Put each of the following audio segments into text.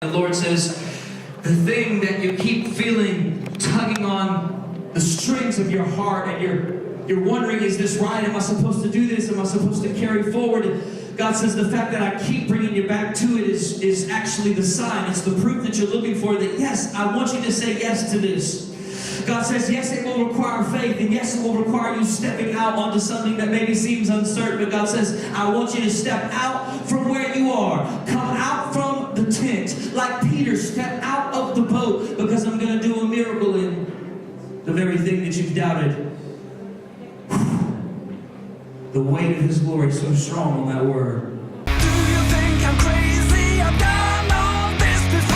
The Lord says, the thing that you keep feeling tugging on the strings of your heart, and you're wondering, is this right? Am I supposed to do this? Am I supposed to carry forward? And God says, the fact that I keep bringing you back to it is actually the sign. It's the proof that you're looking for that, yes, I want you to say yes to this. God says, yes, it will require faith, and yes, it will require you stepping out onto something that maybe seems uncertain, but God says, I want you to step out from where you are. Come out from the tent, like Peter, step out of the boat, because I'm going to do a miracle in the very thing that you've doubted. The weight of His glory is so strong on that word. Do you think I'm crazy? I've done all this before.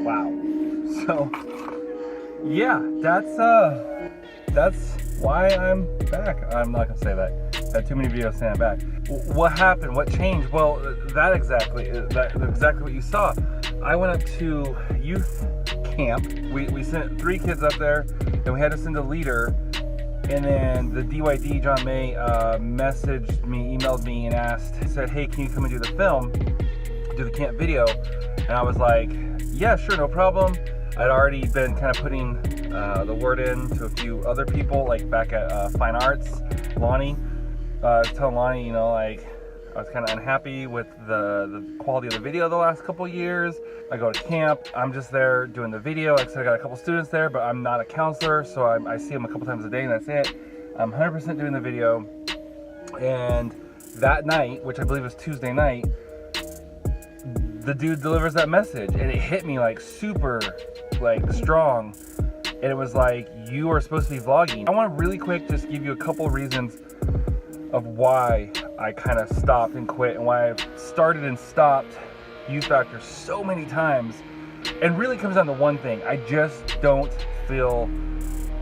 Wow. So, yeah, that's why I'm back. I'm not gonna say that. I had too many videos saying I'm back. What happened? What changed? Well, that's exactly what you saw. I went up to youth camp. We sent 3 kids up there, and we had to send a leader. And then the DYD, John May, messaged me, emailed me, and said, hey, can you come and do the film, do the camp video? And I was like, yeah, sure, no problem. I'd already been kind of putting the word in to a few other people, like back at Fine Arts, Lonnie. I was telling Lonnie, like, I was kind of unhappy with the quality of the video the last couple years. I go to camp, I'm just there doing the video. Like I said, I got a couple students there, but I'm not a counselor, so I see them a couple times a day and that's it. I'm 100% doing the video. And that night, which I believe was Tuesday night, the dude delivers that message, and it hit me like super strong. And it was like, you are supposed to be vlogging. I want to really quick just give you a couple reasons of why I kind of stopped and quit, and why I've started and stopped Youth Factor so many times. And really comes down to one thing: I just don't feel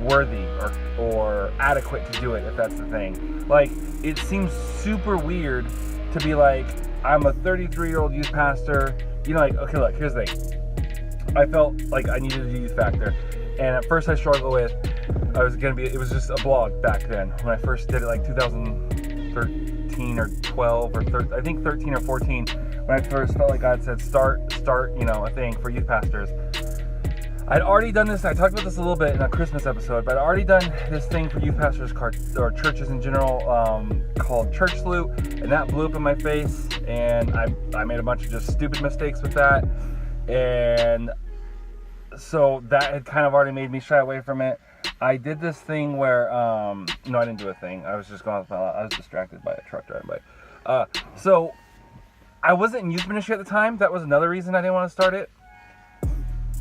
worthy or adequate to do it, if that's the thing. Like, it seems super weird to be like, I'm a 33-year-old youth pastor. Like, okay, look, here's the thing. I felt like I needed to do Youth Factor, and at first I struggled with, it was just a blog back then when I first did it, like 2013 or 12 or 13, I think 13 or 14, when I first felt like God said start a thing for youth pastors. I'd already done this. I talked about this a little bit in a Christmas episode, but I'd already done this thing for youth pastors or churches in general, called Church Salute, and that blew up in my face, and I made a bunch of just stupid mistakes with that, and so that had kind of already made me shy away from it. I did this thing where, no, I didn't do a thing. I was just going with my life. I was distracted by a truck driving by. So I wasn't in youth ministry at the time. That was another reason I didn't want to start it.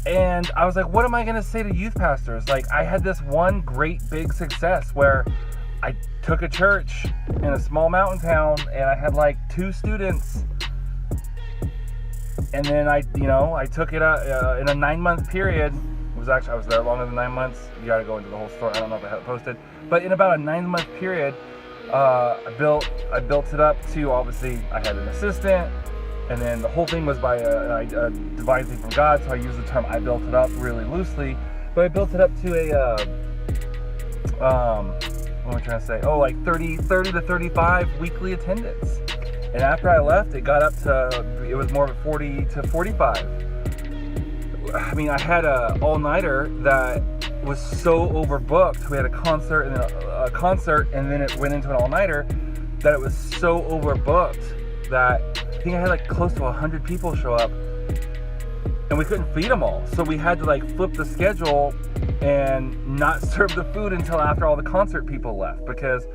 And I was like, what am I going to say to youth pastors? Like, I had this one great big success where I took a church in a small mountain town, and I had like 2 students. And then I took it in a 9-month period. I was there longer than 9 months. You got to go into the whole story. I don't know if I had it posted, but in about a 9-month period, I built it up to, obviously, I had an assistant, and then the whole thing was by a divine thing from God. So I use the term I built it up really loosely, but I built it up to what am I trying to say? Oh, like 30 to 35 weekly attendance. And after I left, it got up to, it was more of 40 to 45. I mean, I had an all-nighter that was so overbooked. We had a concert and then it went into an all-nighter that it was so overbooked that I think I had like close to 100 people show up, and we couldn't feed them all. So we had to like flip the schedule and not serve the food until after all the concert people left, because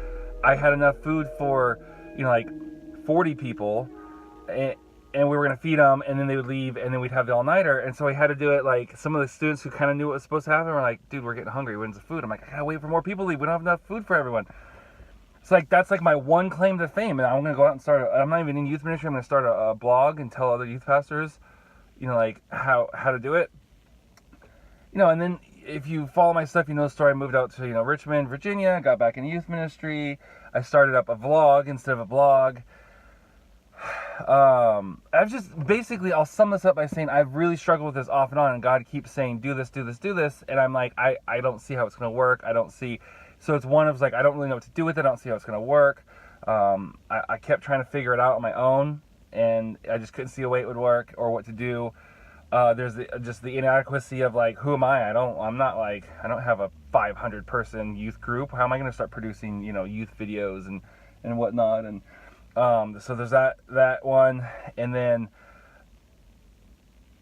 I had enough food for, like 40 people, and we were going to feed them, and then they would leave, and then we'd have the all-nighter. And so we had to do it, like, some of the students who kind of knew what was supposed to happen were like, dude, we're getting hungry, when's the food? I'm like, I gotta wait for more people to leave, we don't have enough food for everyone. It's like, that's like my one claim to fame, and I'm going to go out and I'm not even in youth ministry, I'm going to start a blog and tell other youth pastors, like, how to do it. And then if you follow my stuff, you know the story. I moved out to, Richmond, Virginia, got back in youth ministry. I started up a vlog instead of a blog. I've just basically, I'll sum this up by saying I've really struggled with this off and on, and God keeps saying, do this, do this, do this. And I'm like, I don't see how it's going to work. I don't see. So it's one of like, I don't really know what to do with it. I don't see how it's going to work. I kept trying to figure it out on my own, and I just couldn't see a way it would work or what to do. There's just the inadequacy of like, who am I? I don't have a 500 person youth group. How am I going to start producing, youth videos and whatnot? And so there's that one, and then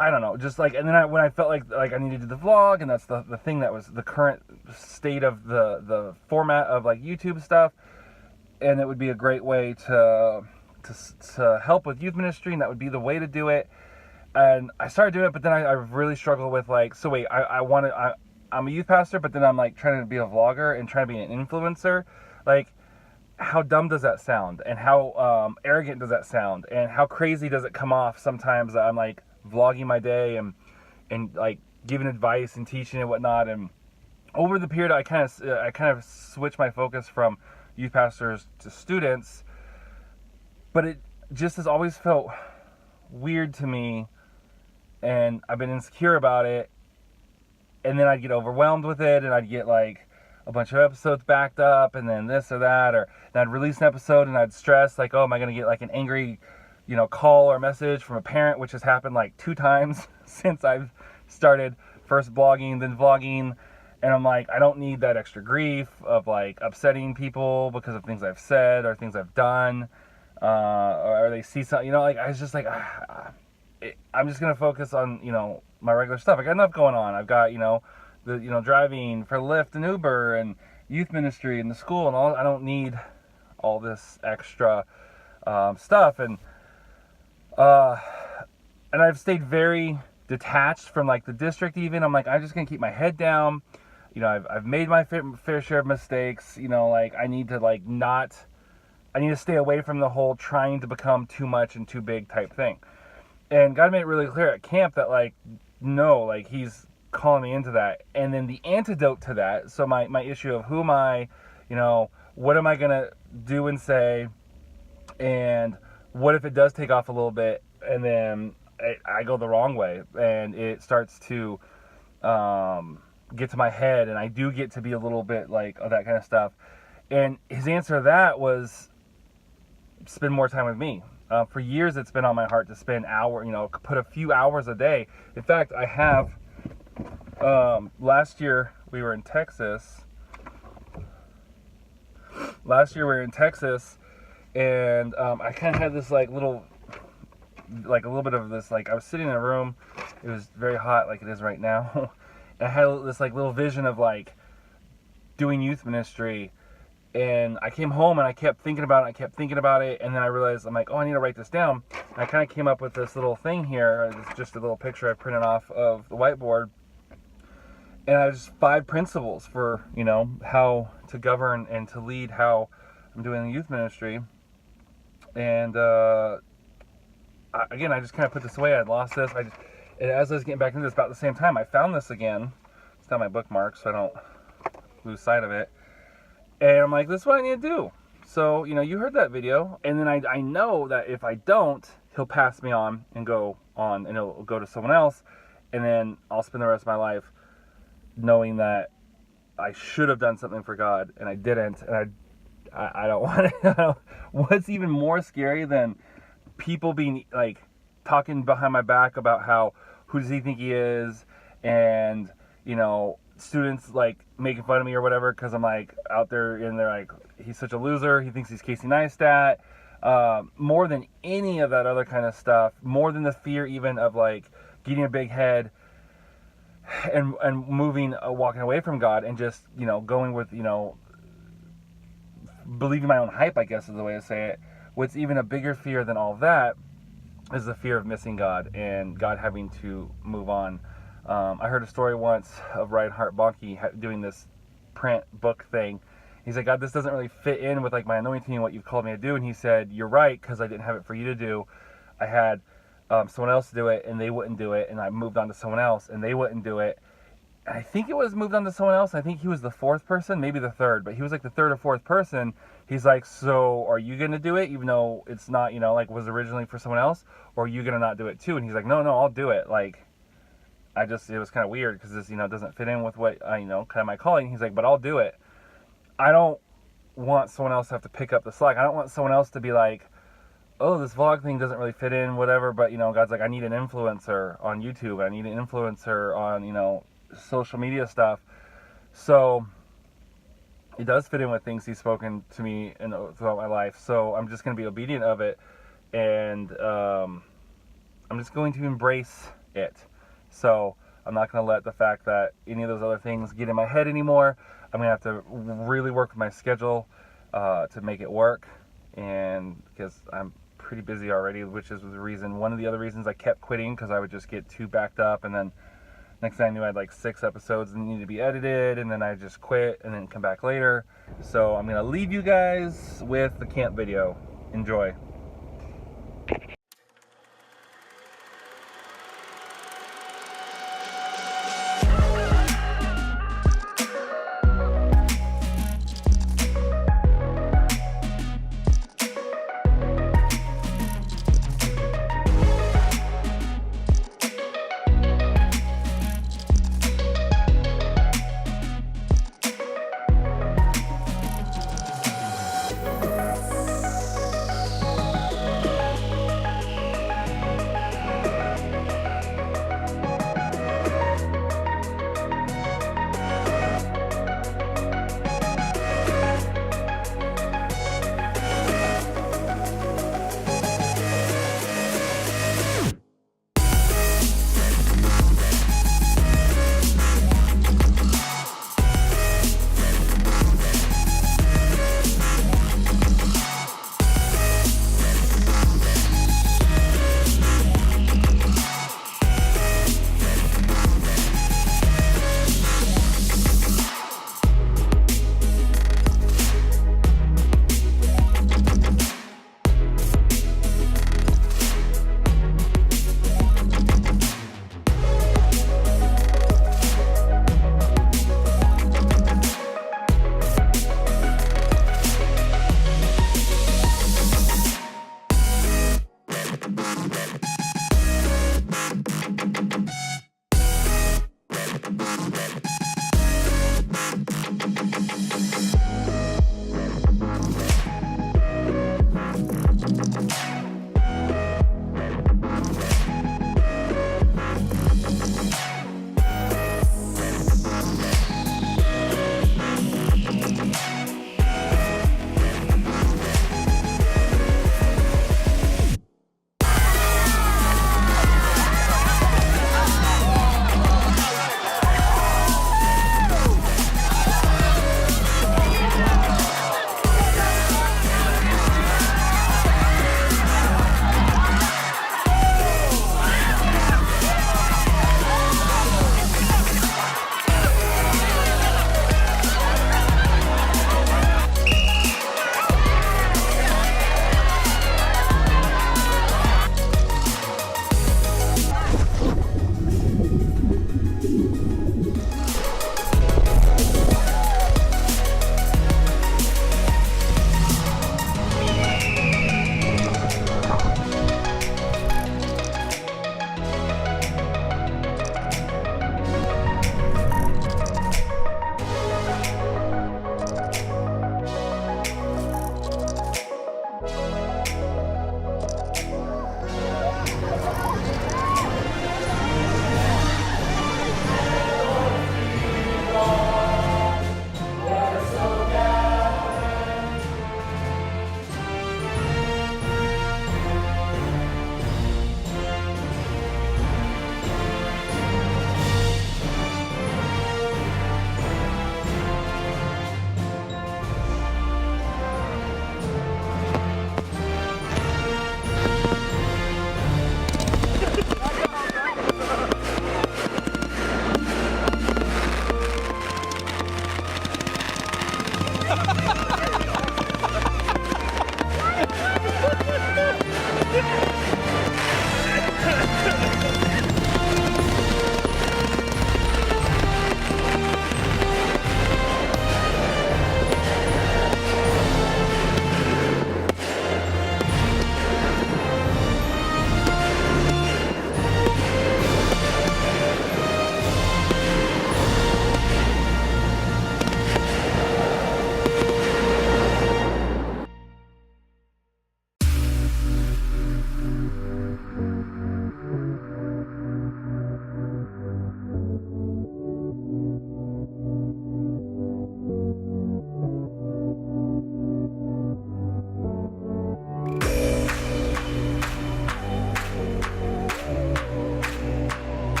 I don't know, just like, and then when I felt like I needed to do the vlog, and that's the thing that was the current state of the format of like YouTube stuff, and it would be a great way to help with youth ministry, and that would be the way to do it. And I started doing it, but then I really struggled with like, so wait, I'm a youth pastor, but then I'm like trying to be a vlogger and trying to be an influencer. Like, how dumb does that sound? And how arrogant does that sound? And how crazy does it come off sometimes that I'm like vlogging my day and like giving advice and teaching and whatnot. And over the period, I kind of switched my focus from youth pastors to students, but it just has always felt weird to me, and I've been insecure about it. And then I'd get overwhelmed with it, and I'd get like a bunch of episodes backed up, and then this or that, or I'd release an episode and I'd stress like, oh, am I going to get like an angry, call or message from a parent, which has happened like 2 times since I've started first blogging, then vlogging. And I'm like, I don't need that extra grief of like upsetting people because of things I've said or things I've done, or they see something, like I was just like, I'm just going to focus on, my regular stuff. I got enough going on. I've got, driving for Lyft and Uber and youth ministry and the school and all. I don't need all this extra stuff. And I've stayed very detached from like the district even. I'm like, I'm just going to keep my head down. I've made my fair share of mistakes. I need to stay away from the whole trying to become too much and too big type thing. And God made it really clear at camp that like, no, like he's calling me into that. And then the antidote to that, so my issue of who am I, what am I going to do and say, and what if it does take off a little bit and then I go the wrong way and it starts to get to my head, and I do get to be a little bit like, oh, that kind of stuff. And his answer to that was spend more time with me. For years, it's been on my heart to spend put a few hours a day. In fact, I have, last year we were in Texas. And I kind of had this like a little bit of this, like I was sitting in a room. It was very hot like it is right now. And I had this like little vision of like doing youth ministry. And I came home and I kept thinking about it. And then I realized, I'm like, oh, I need to write this down. And I kind of came up with this little thing here. It's just a little picture I printed off of the whiteboard. And I was 5 principles for, how to govern and to lead how I'm doing the youth ministry. And again, I just kind of put this away. I'd lost this. And as I was getting back into this, about the same time, I found this again. It's not my bookmark, so I don't lose sight of it. And I'm like, this is what I need to do. So, you heard that video. And then I know that if I don't, he'll pass me on and go on, and it'll go to someone else. And then I'll spend the rest of my life knowing that I should have done something for God and I didn't. And I don't want to. What's even more scary than people being like talking behind my back about who does he think he is, and students like making fun of me or whatever because I'm like out there and they're like, he's such a loser, he thinks he's Casey Neistat. More than any of that other kind of stuff, more than the fear even of like getting a big head and moving, walking away from God and just going with believing my own hype, I guess is the way to say it. What's even a bigger fear than all that is the fear of missing God and God having to move on. I heard a story once of Reinhard Bonnke doing this print book thing. He's like, God, this doesn't really fit in with like my anointing and what you've called me to do. And he said, you're right, because I didn't have it for you to do. I had someone else do it and they wouldn't do it. And I moved on to someone else and they wouldn't do it. I think it was moved on to someone else. I think he was the fourth person, maybe the third, but he was like the third or fourth person. He's like, so are you going to do it even though it's not, like was originally for someone else, or are you going to not do it too? And he's like, no, I'll do it. Like, it was kind of weird because this, doesn't fit in with what I, kind of my calling. He's like, but I'll do it. I don't want someone else to have to pick up the slack. I don't want someone else to be like, oh, this vlog thing doesn't really fit in, whatever. But, God's like, I need an influencer on YouTube. I need an influencer on, social media stuff. So it does fit in with things he's spoken to me throughout my life. So I'm just going to be obedient of it. And I'm just going to embrace it. So I'm not going to let the fact that any of those other things get in my head anymore. I'm going to have to really work with my schedule to make it work. And because I'm pretty busy already, which is one of the other reasons I kept quitting, because I would just get too backed up, and then next thing I knew I had like 6 episodes that needed to be edited, and then I just quit and then come back later. So I'm gonna leave you guys with the camp video. Enjoy.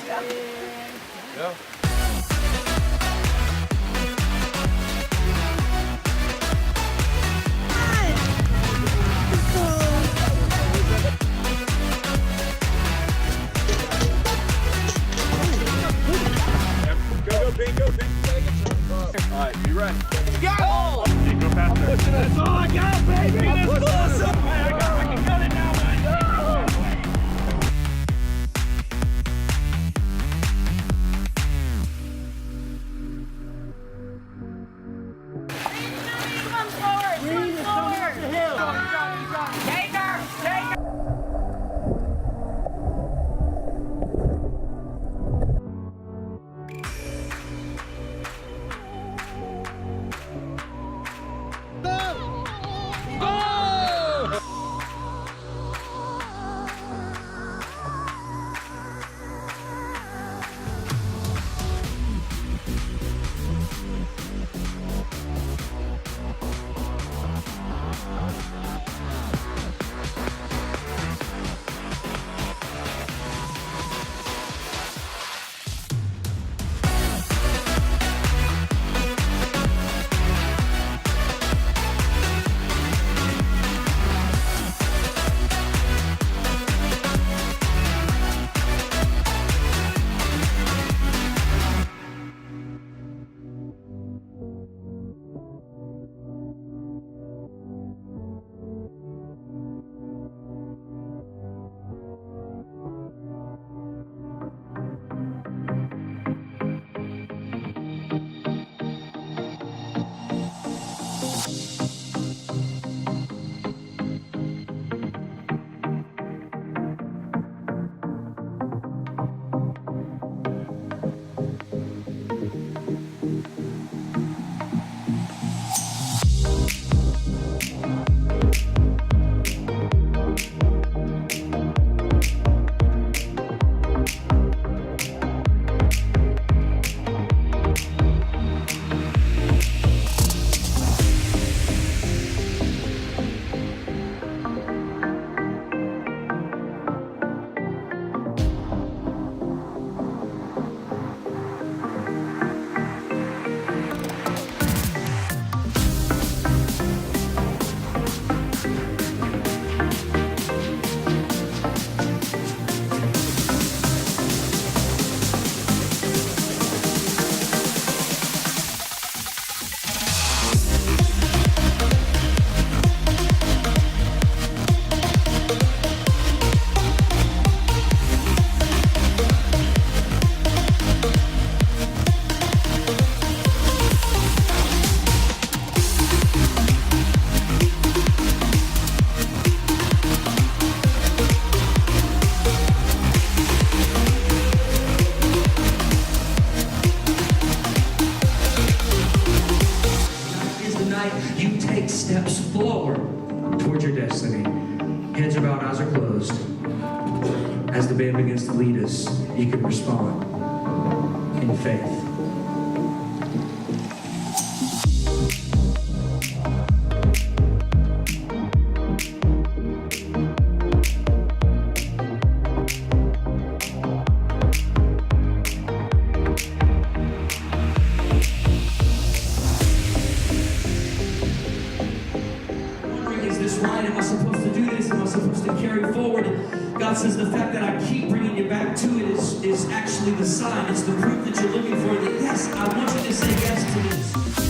Go. Go, Pete, go, Pete. All right, be ready. Go! Pete, go faster. That's all I got, baby! That's awesome! I can cut it now, man. Come forward! Take her! Take her! You take steps forward towards your destiny. Heads are bowed, eyes are closed. As the band begins to lead us, you can respond in faith. Is this right? Am I supposed to do this? Am I supposed to carry forward? God says the fact that I keep bringing you back to it is actually the sign. It's the proof that you're looking for that, yes, I want you to say yes to this.